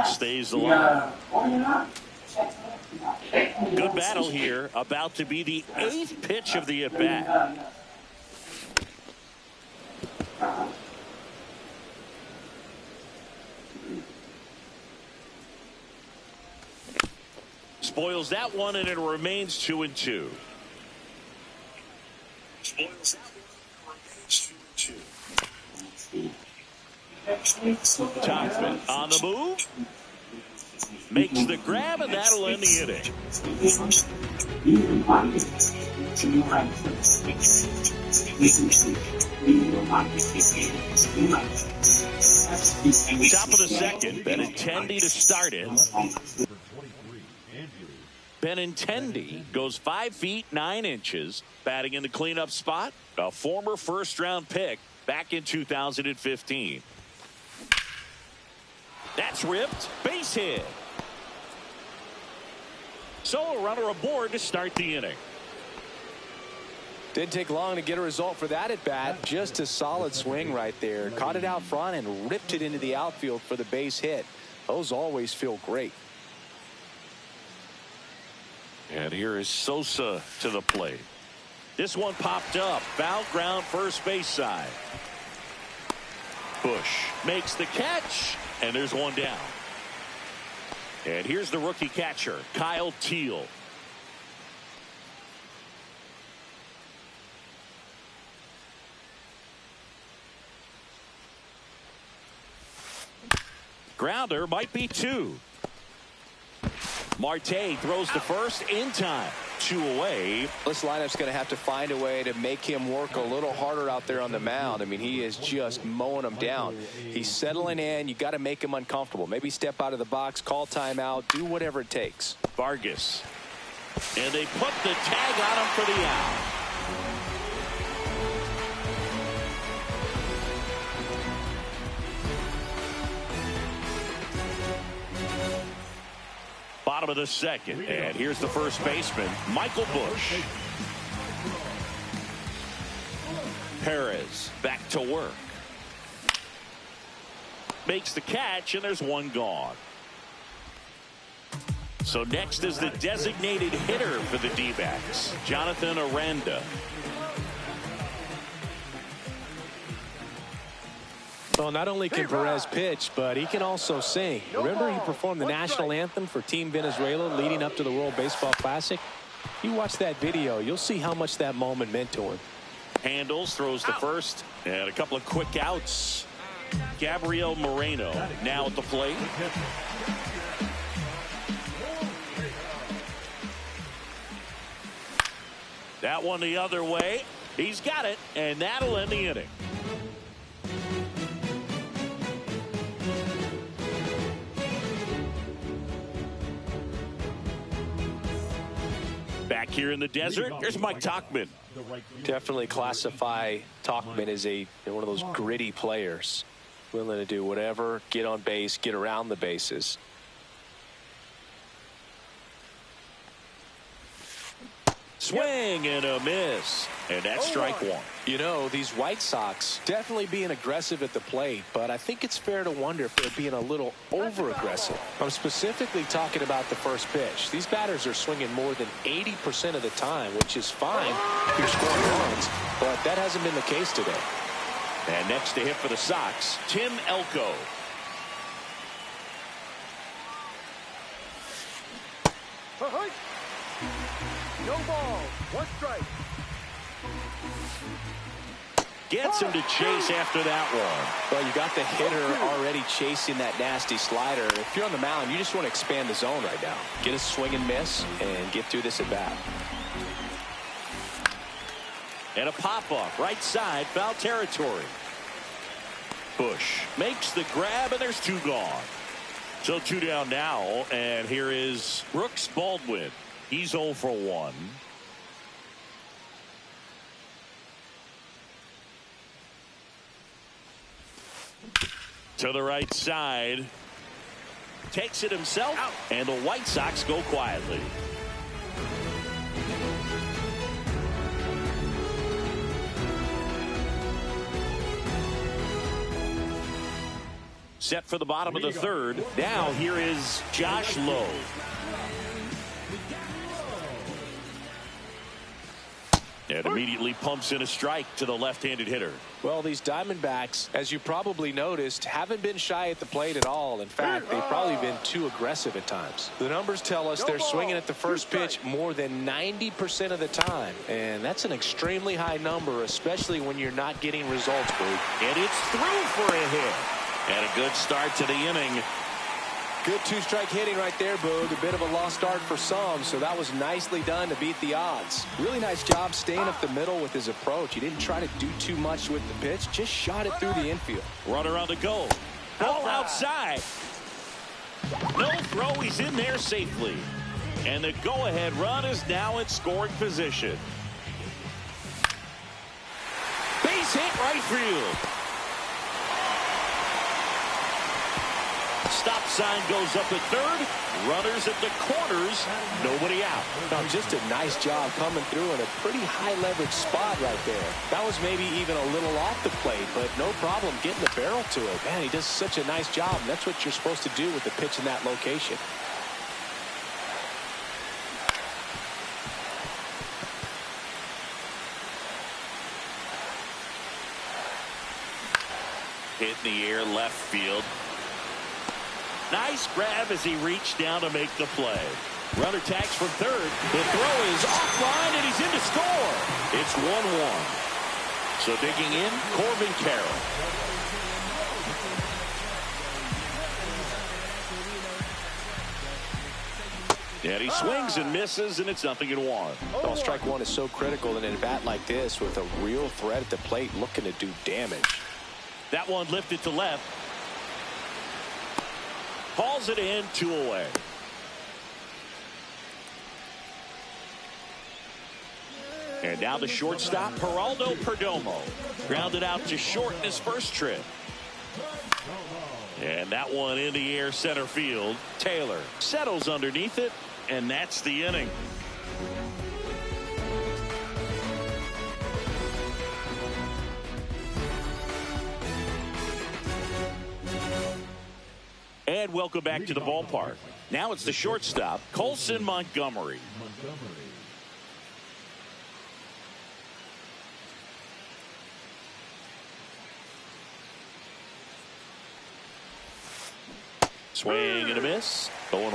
Stays alive. Good battle here. About to be the 8th pitch of the at-bat. Spoils that one, and it remains 2-2. Spoils that one, remains 2-2. Topman on the move. Makes the grab, and that'll end the inning. Top of the second, Benintendi to start it. Benintendi goes 5 feet 9 inches, batting in the cleanup spot. A former first-round pick back in 2015. That's ripped. Base hit. So a runner aboard to start the inning. Didn't take long to get a result for that at bat. Just a solid swing right there. Caught it out front and ripped it into the outfield for the base hit. Those always feel great. And here is Sosa to the plate. This one popped up. Foul ground, first base side. Bush makes the catch, and there's one down. And here's the rookie catcher, Kyle Teal. Grounder might be 2. Marte throws to first in time. 2 away. This lineup's going to have to find a way to make him work a little harder out there on the mound. I mean, he is just mowing them down. He's settling in. You got to make him uncomfortable. Maybe step out of the box, call timeout, do whatever it takes. Vargas. And they put the tag on him for the out. Bottom of the second, and here's the first baseman, Michael Bush. Perez back to work. Makes the catch, and there's one gone. So next is the designated hitter for the D-backs, Jonathan Aranda. Well, not only can Perez pitch, but he can also sing. Remember, he performed the national anthem for Team Venezuela leading up to the World Baseball Classic. You watch that video, you'll see how much that moment meant to him. Handles, throws to first, and a couple of quick outs. Gabriel Moreno now at the plate. That one the other way. He's got it, and that'll end the inning. Back here in the desert, here's Mike Tauchman. Definitely classify Tauchman as one of those gritty players, willing to do whatever, get on base, get around the bases. Swing and a miss, and that's strike one. You know, these White Sox definitely being aggressive at the plate, but I think it's fair to wonder if they're being a little over-aggressive. I'm specifically talking about the first pitch. These batters are swinging more than 80% of the time, which is fine if you're scoring runs, but that hasn't been the case today. And next to hit for the Sox, Tim Elko. No ball, 1 strike. Gets him to chase after that one. Well, you got the hitter already chasing that nasty slider. If you're on the mound, you just want to expand the zone right now. Get a swing and miss and get through this at bat. And a pop-up right side, foul territory. Bush makes the grab, and there's 2 gone. So 2 down now, and here is Brooks Baldwin. He's 0 for 1. To the right side. Takes it himself, and the White Sox go quietly. Set for the bottom of the third. Now here is Josh Lowe. And immediately pumps in a strike to the left-handed hitter. Well, these Diamondbacks, as you probably noticed, haven't been shy at the plate at all. In fact, they've probably been too aggressive at times. The numbers tell us they're swinging at the first pitch more than 90% of the time. And that's an extremely high number, especially when you're not getting results, Boog. And it's through for a hit. And a good start to the inning. Good two-strike hitting right there, Boog. A bit of a lost start for some, so that was nicely done to beat the odds. Really nice job staying up the middle with his approach. He didn't try to do too much with the pitch, just shot it through the infield. Runner on the go. Ball outside. No throw. He's in there safely. And the go-ahead run is now in scoring position. Base hit right field. Stop sign goes up at third. Runners at the corners. Nobody out. Now, just a nice job coming through in a pretty high leverage spot right there. That was maybe even a little off the plate, but no problem getting the barrel to it. Man, he does such a nice job, and that's what you're supposed to do with the pitch in that location. Hit in the air left field. Nice grab as he reached down to make the play. Runner tags from third. The throw is offline, and he's in to score. It's 1-1. So digging in, Corbin Carroll. And he swings and misses, and it's 0-1. Well, strike one is so critical in a bat like this with a real threat at the plate looking to do damage. That one lifted to left. Hauls it in, 2 away. And now the shortstop, Geraldo Perdomo. Grounded out to short in his first trip. And that one in the air center field. Taylor settles underneath it, and that's the inning. And welcome back to the ballpark. Now it's the shortstop, Colson Montgomery. Swing and a miss. 0-1.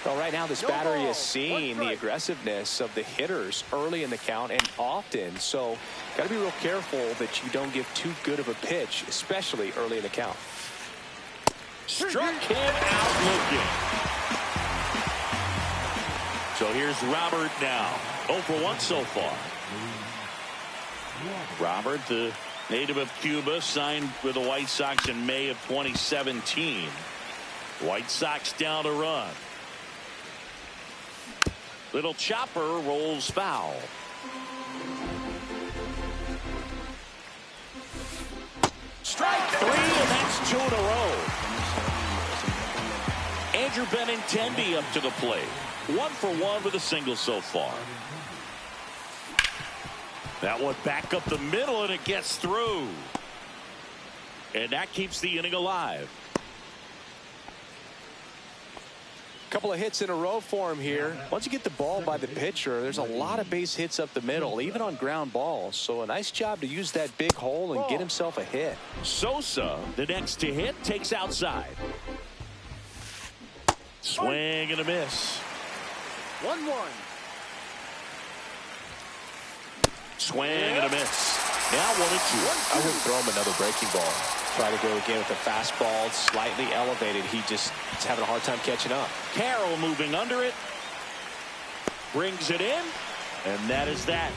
Well, right now this battery is seeing the aggressiveness of the hitters early in the count and often. So got to be real careful that you don't give too good of a pitch, especially early in the count. Struck him out looking. So here's Robert now. 0 for 1 so far. Robert, the native of Cuba, signed with the White Sox in May of 2017. White Sox down to run. Little chopper rolls foul. Strike 3, and that's 2 in a row. Andrew Benintendi up to the plate. 1 for 1 with a single so far. That one back up the middle, and it gets through. And that keeps the inning alive. Couple of hits in a row for him here. Once you get the ball by the pitcher, there's a lot of base hits up the middle, even on ground balls. So a nice job to use that big hole and get himself a hit. Sosa, the next to hit, takes outside. Swing and a miss. 1-1. Swing and a miss. Now 1-2. I wouldn't throw him another breaking ball. Try to go again with the fastball, slightly elevated. He's having a hard time catching up. Carroll moving under it. Brings it in. And that is that.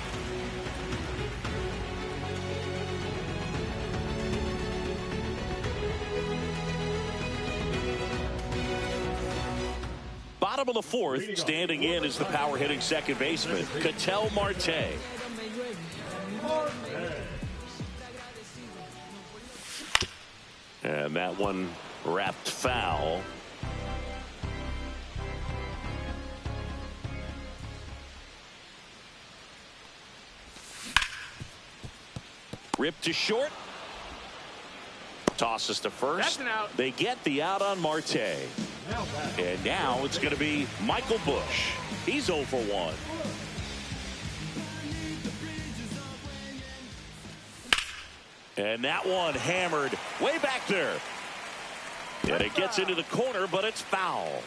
Bottom of the fourth, standing in is the power hitting second baseman, Ketel Marte. And that one wrapped foul. Ripped to short. Tosses to first. That's an out. They get the out on Marte. And now it's going to be Michael Busch. He's 0 for 1. And that one hammered way back there. And it gets into the corner, but it's foul.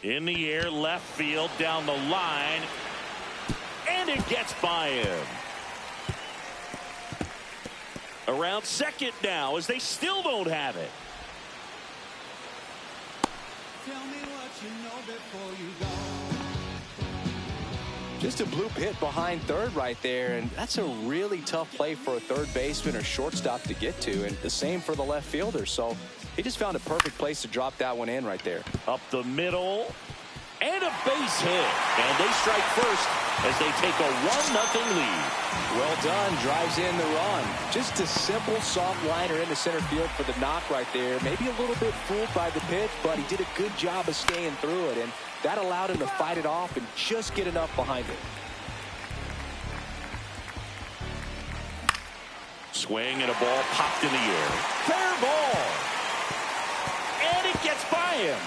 In the air, left field, down the line. And it gets by him. Around second now as they still don't have it. Tell me what you know before you go. Just a bloop hit behind third right there, and that's a really tough play for a third baseman or shortstop to get to, and the same for the left fielder. So he just found a perfect place to drop that one in right there. Up the middle, and a base hit. And they strike first as they take a 1-0 lead. Well done, drives in the run. Just a simple soft liner into center field for the knock right there. Maybe a little bit fooled by the pitch, but he did a good job of staying through it, and that allowed him to fight it off and just get enough behind it. Swing and a ball popped in the air. Fair ball. And it gets by him.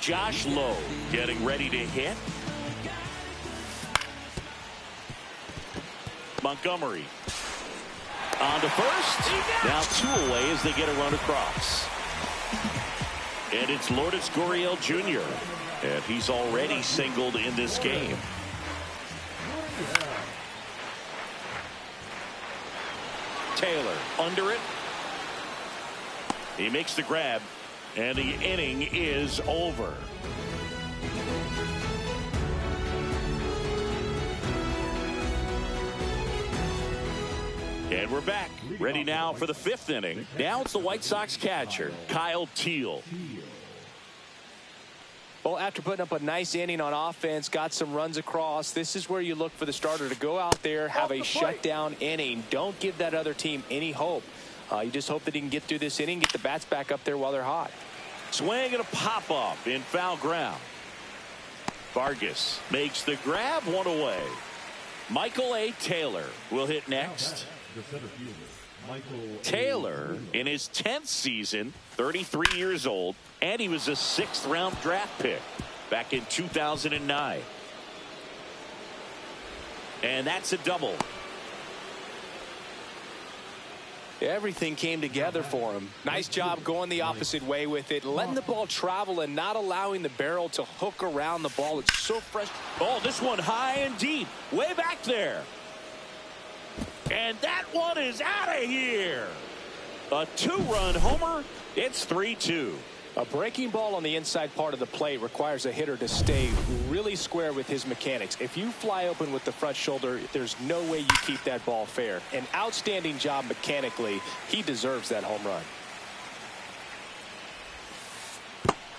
Josh Lowe getting ready to hit. Montgomery on to first. Now 2 away as they get a run across. And it's Lourdes Gurriel Jr. And he's already singled in this game. Taylor under it. He makes the grab. And the inning is over. And we're back. Ready now for the 5th inning. Now it's the White Sox catcher, Kyle Teel. Well, after putting up a nice inning on offense, got some runs across, this is where you look for the starter to go out there, have a shutdown inning. Don't give that other team any hope. You just hope that he can get through this inning, get the bats back up there while they're hot. Swing and a pop-up in foul ground. Vargas makes the grab, 1 away. Michael A. Taylor will hit next. Taylor in his 10th season, 33 years old, and he was a 6th-round draft pick back in 2009. And that's a double. Everything came together for him. Nice job going the opposite way with it, letting the ball travel and not allowing the barrel to hook around the ball. It's so fresh. Oh, this one high and deep, way back there. And that one is out of here. A 2-run homer. It's 3-2. A breaking ball on the inside part of the plate requires a hitter to stay really square with his mechanics. If you fly open with the front shoulder, there's no way you keep that ball fair. An outstanding job mechanically. He deserves that home run.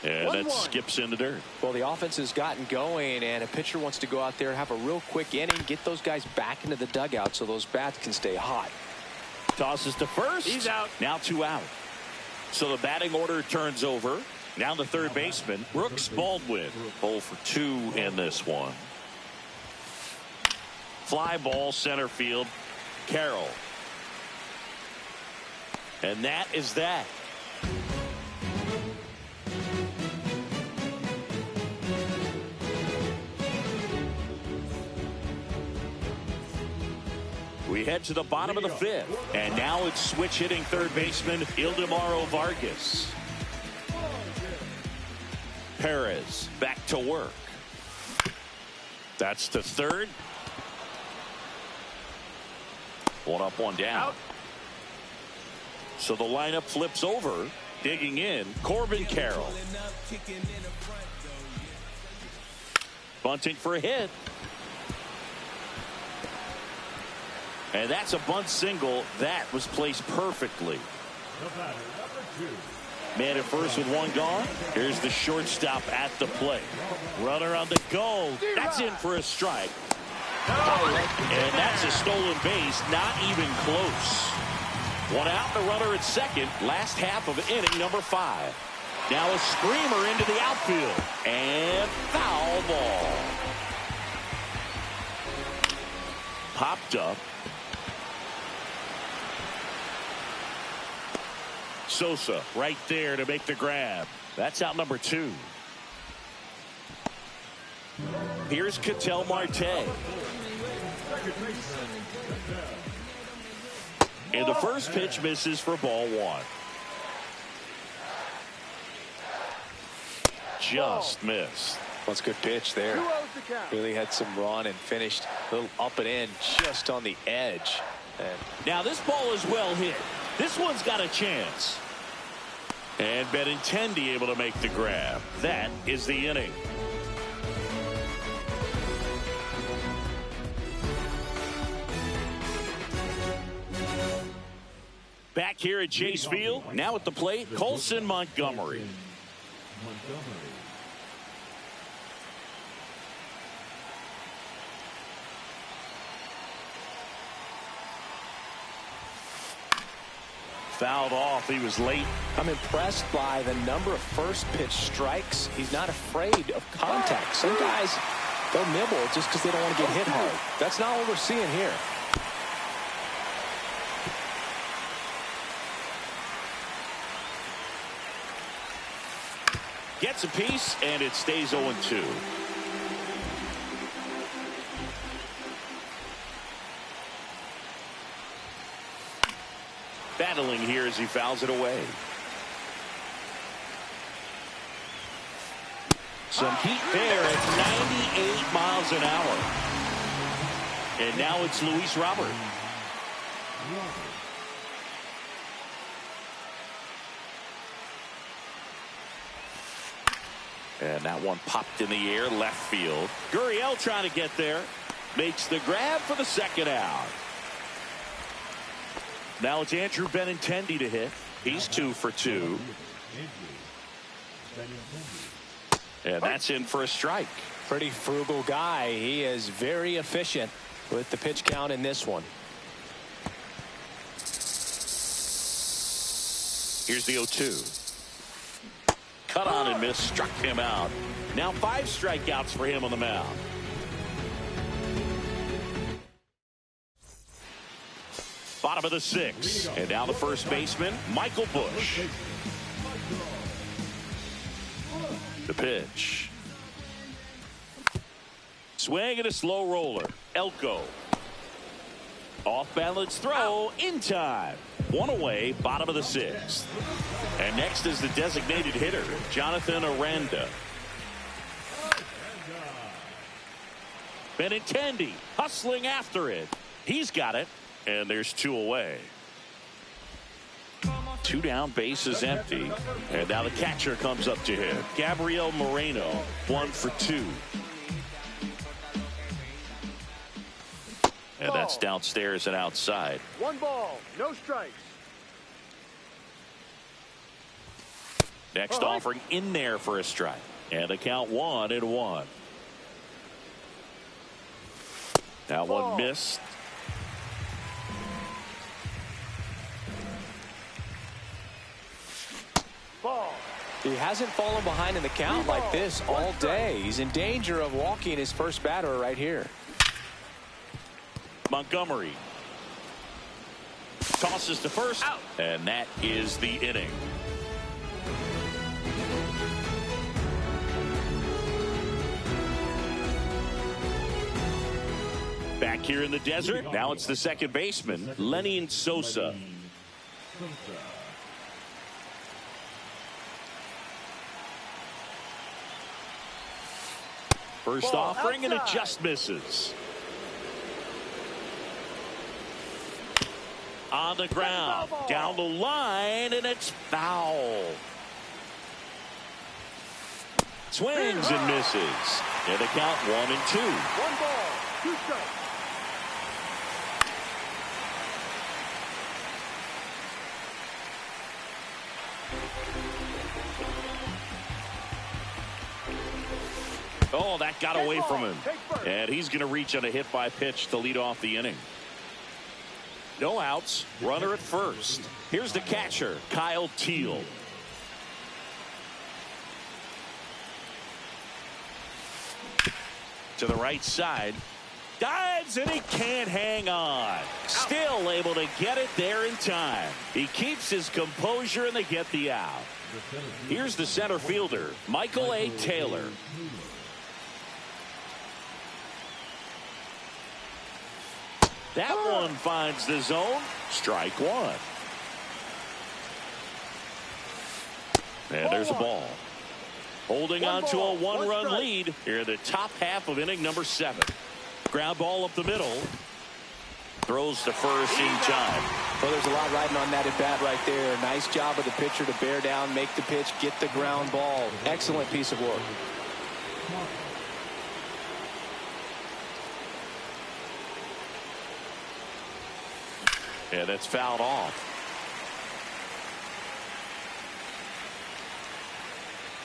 And that skips in the dirt. Well, the offense has gotten going, and a pitcher wants to go out there, have a real quick inning, get those guys back into the dugout so those bats can stay hot. Tosses to first. He's out. Now 2 out. So the batting order turns over. Now the third baseman, Brooks Baldwin. 0 for 2 in this one. Fly ball center field. Carroll. And that is that. We head to the bottom of the 5th. And now it's switch hitting third baseman Ildemaro Vargas. Perez back to work. That's to third. 1 up, 1 down. Out. So the lineup flips over. Digging in, Corbin Carroll. Bunting for a hit. And that's a bunt single. That was placed perfectly. Man at first with 1 gone. Here's the shortstop at the plate. Runner on the go. That's in for a strike. And that's a stolen base. Not even close. 1 out, the runner at second. Last half of inning number 5. Now a screamer into the outfield. And foul ball. Popped up. Sosa right there to make the grab. That's out number 2. Here's Ketel Marte. And the first pitch misses for ball 1. Just missed. Well, it's a good pitch there. Really had some run and finished a little up and in just on the edge. And now this ball is well hit. This one's got a chance. And Benintendi able to make the grab. That is the inning. Back here at Chase Field, now at the plate, Colson Montgomery. Fouled off. He was late. I'm impressed by the number of first pitch strikes. He's not afraid of contact. Some guys, they'll nibble just because they don't want to get hit hard. That's not what we're seeing here. Gets a piece, and it stays 0-2. Battling here as he fouls it away. Some heat there at 98 miles an hour. And now it's Luis Robert. And that one popped in the air, left field. Gurriel trying to get there. Makes the grab for the second out. Now it's Andrew Benintendi to hit. He's 2 for 2. And that's in for a strike. Pretty frugal guy. He is very efficient with the pitch count in this one. Here's the 0-2. Cut on and miss, struck him out. Now 5 strikeouts for him on the mound. Bottom of the 6th. And now the first baseman, Michael Busch. The pitch. Swing and a slow roller. Elko. Off balance throw in time. 1 away, bottom of the 6th. And next is the designated hitter, Jonathan Aranda. Benintendi hustling after it. He's got it. And there's 2 away. 2 down, base is empty. And now the catcher comes up to him. Gabriel Moreno, 1 for 2. And that's downstairs and outside. 1 ball, no strikes. Next offering in there for a strike. And the count 1-1. Now one missed. Ball. He hasn't fallen behind in the count like this all day. He's in danger of walking his first batter right here. Montgomery tosses to first. Out. And that is the inning. Back here in the desert, now it's the second baseman, Lenny Sosa. First offering, and it just misses. On the ground, down the line, and it's foul. Swings and misses. And the count 1-2. 1 ball, 2 strikes. Oh, that got away from him. And he's going to reach on a hit by pitch to lead off the inning. No outs, runner at first. Here's the catcher, Kyle Teal. to the right side. Dives, and he can't hang on. Still able to get it there in time. He keeps his composure, and they get the out. Here's the center fielder, Michael A. Taylor. That one finds the zone. Strike one. And there's a ball. Holding on to a one-run lead here in the top half of inning number 7. Ground ball up the middle. Throws to first in time. Well, there's a lot riding on that at bat right there. Nice job of the pitcher to bear down, make the pitch, get the ground ball. Excellent piece of work. Yeah, that's fouled off.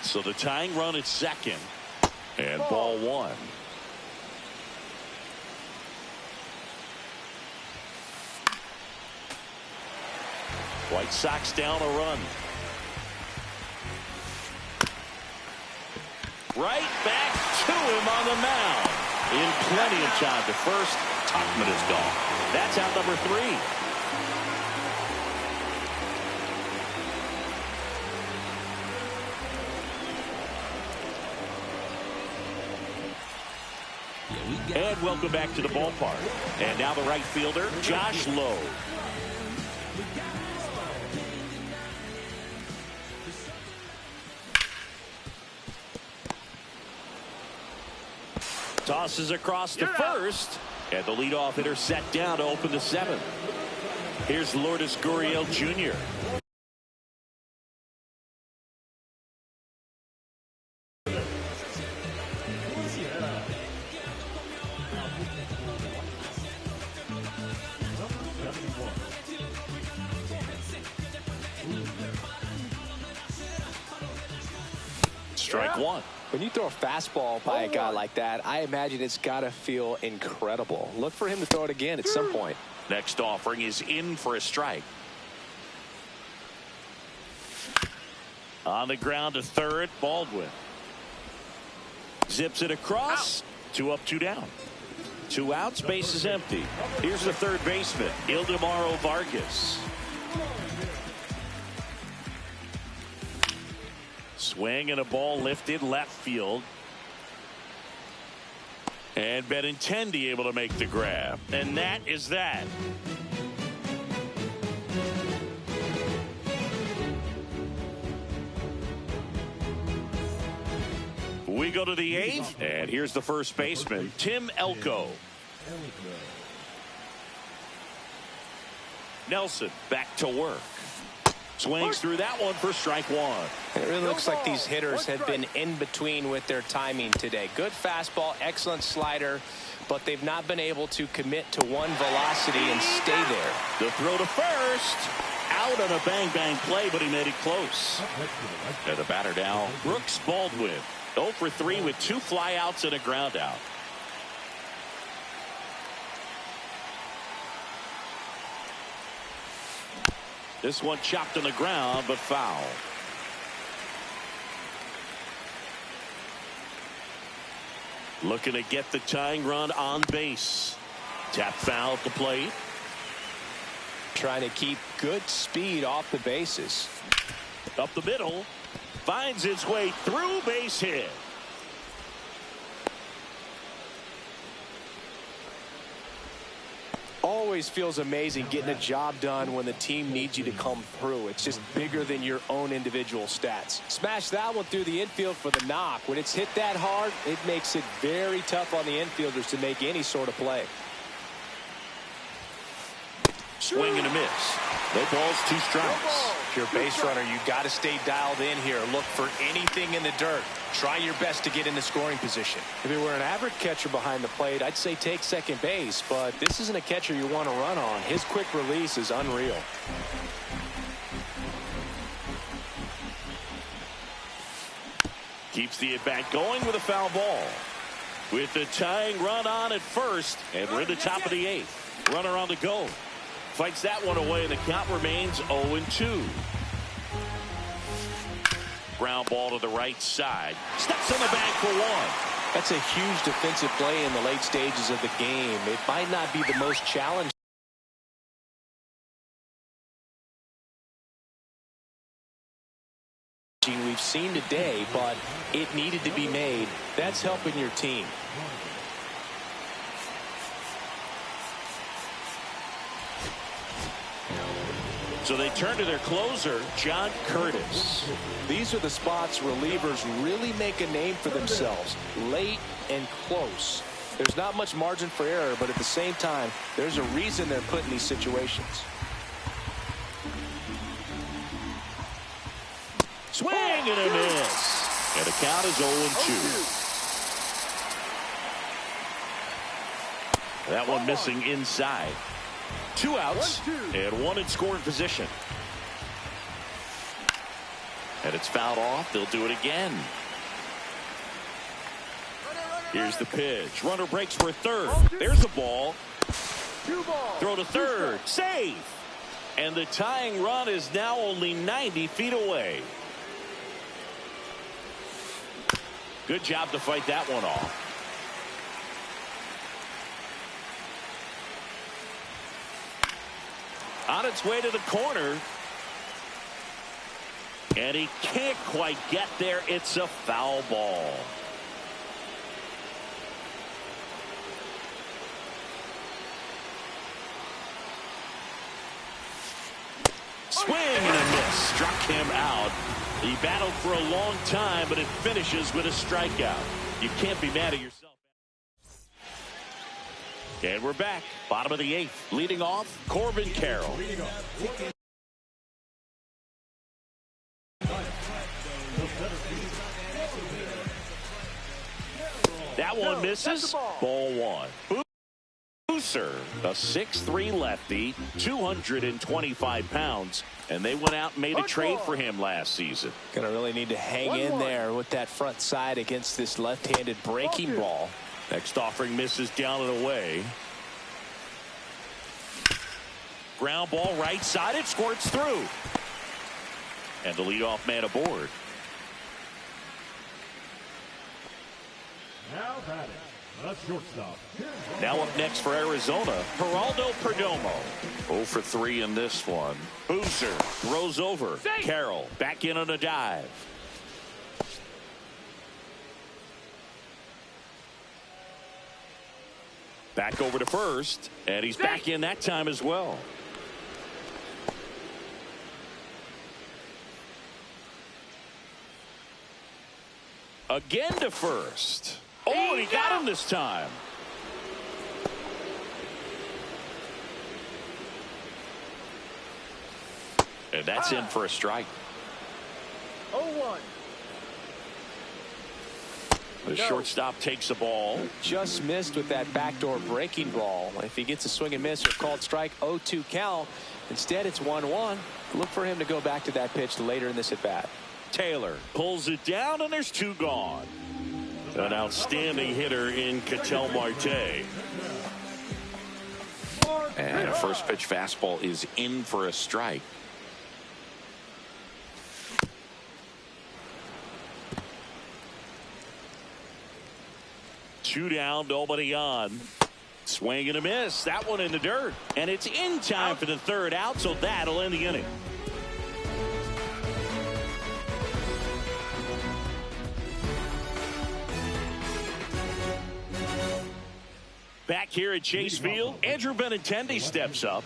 So the tying run at second. And ball one. White Sox down a run. Right back to him on the mound. In plenty of time to first. Tuchman is gone. That's out number 3. And welcome back to the ballpark. And now the right fielder, Josh Lowe. Tosses across to first. And the leadoff hitter set down to open the 7th. Here's Lourdes Gurriel Jr. Strike one. When you throw a fastball by a guy like that, I imagine it's got to feel incredible. Look for him to throw it again at some point. Next offering is in for a strike. On the ground to third, Baldwin. Zips it across. 2 up, 2 down. 2 outs, base is empty. Here's the third baseman, Ildemaro Vargas. Swing and a ball lifted left field. And Benintendi able to make the grab. And that is that. We go to the 8th. And here's the first baseman, Tim Elko. Nelson back to work. Swings through that one for strike one. It really looks like these hitters have been in between with their timing today. Good fastball, excellent slider, but they've not been able to commit to one velocity and stay there. The throw to first. Out on a bang-bang play, but he made it close. And the batter now, Brooks Baldwin. 0 for 3 with 2 flyouts and a ground out. This one chopped on the ground, but foul. Looking to get the tying run on base. Tap foul at the plate. Trying to keep good speed off the bases. Up the middle. Finds its way through, base hit. Always feels amazing getting a job done when the team needs you to come through. It's just bigger than your own individual stats. Smash that one through the infield for the knock. When it's hit that hard, it makes it very tough on the infielders to make any sort of play. Swing and a miss. No balls, 2 strikes. If you're a base runner, you got to stay dialed in here. Look for anything in the dirt. Try your best to get in the scoring position. If it were an average catcher behind the plate, I'd say take second base, but this isn't a catcher you want to run on. His quick release is unreal. Keeps the at-bat going with a foul ball. With the tying run on at first, and we're in the top of the 8th. Runner on the go. Fights that one away, and the count remains 0-2. Ground ball to the right side. Steps on the bag for one. That's a huge defensive play in the late stages of the game. It might not be the most challenging we've seen today, but it needed to be made. That's helping your team. So they turn to their closer, John Curtis. These are the spots relievers really make a name for themselves, late and close. There's not much margin for error, but at the same time, there's a reason they're put in these situations. Swing and a miss. And the count is 0-2. That one missing inside. 2 outs and 1 in scoring position. And it's fouled off. They'll do it again. Here's the pitch. Runner breaks for third. There's a ball. Throw to third. Save. And the tying run is now only 90 feet away. Good job to fight that one off. On its way to the corner. And he can't quite get there. It's a foul ball. Swing and a miss. Struck him out. He battled for a long time, but it finishes with a strikeout. You can't be mad at yourself. And we're back. Bottom of the 8th. Leading off, Corbin Carroll. That one misses. Ball 1. Booser, a 6'3" lefty, 225 pounds, and they went out and made a trade for him last season. Gonna really need to hang in there with that front side against this left-handed breaking ball. Next offering misses down and away. Ground ball right side. It squirts through. And the leadoff man aboard. Now batting, the shortstop. Now up next for Arizona, Geraldo Perdomo. 0 for 3 in this one. Boozer throws over. Carroll back in on a dive. Back over to first, and he's back in that time as well. Again to first. Oh, and he got him this time. And that's in for a strike. 0-1. The shortstop takes the ball. Just missed with that backdoor breaking ball. If he gets a swing and miss or called strike, 0-2 count. Instead, it's 1-1. Look for him to go back to that pitch later in this at bat. Taylor pulls it down, and there's 2 gone. An outstanding hitter in Ketel Marte. And a first pitch fastball is in for a strike. Two down, nobody on. Swing and a miss. That one in the dirt. And it's in time for the 3rd out, so that'll end the inning. Back here at Chase Field, Andrew Benintendi steps up.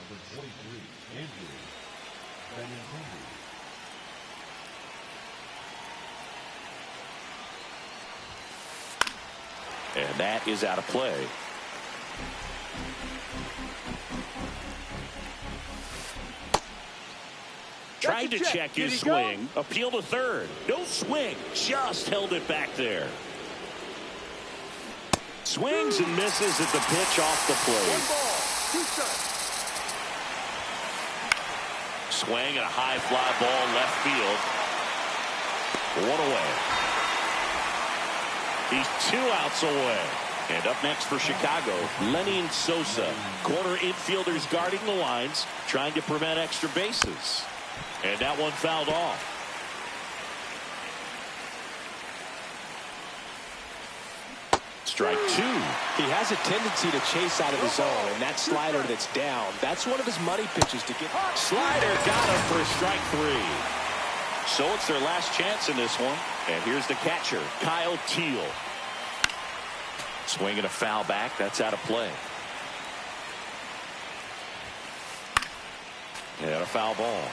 And that is out of play. Tried to check his swing. Appeal to third. No swing. Just held it back there. Swings and misses at the pitch off the plate. 1 ball, 2 strikes. Swing and a high fly ball left field. 1 away. He's 2 outs away. And up next for Chicago, Lenny Sosa. Corner infielders guarding the lines, trying to prevent extra bases. And that one fouled off. strike two. He has a tendency to chase out of the zone, and that slider that's down, that's one of his money pitches to get. Slider got him for strike three. So it's their last chance in this one. And here's the catcher, Kyle Teal. Swinging a foul back. That's out of play. And a foul ball.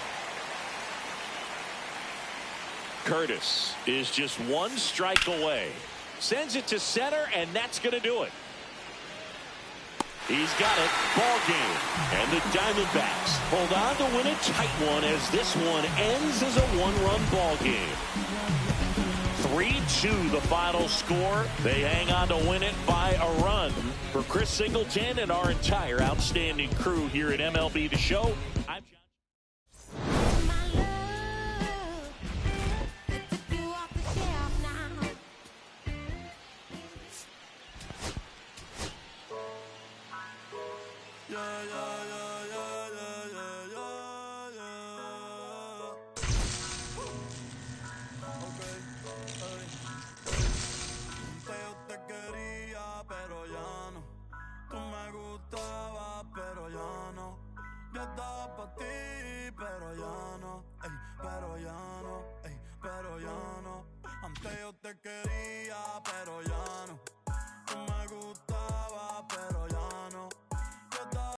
Curtis is just one strike away. Sends it to center, and that's going to do it. He's got it. Ball game. And the Diamondbacks hold on to win a tight one as this one ends as a one-run ball game. 3-2 the final score. They hang on to win it by a run. For Chris Singleton and our entire outstanding crew here at MLB The Show, I'm John. Yeah, yeah, yeah.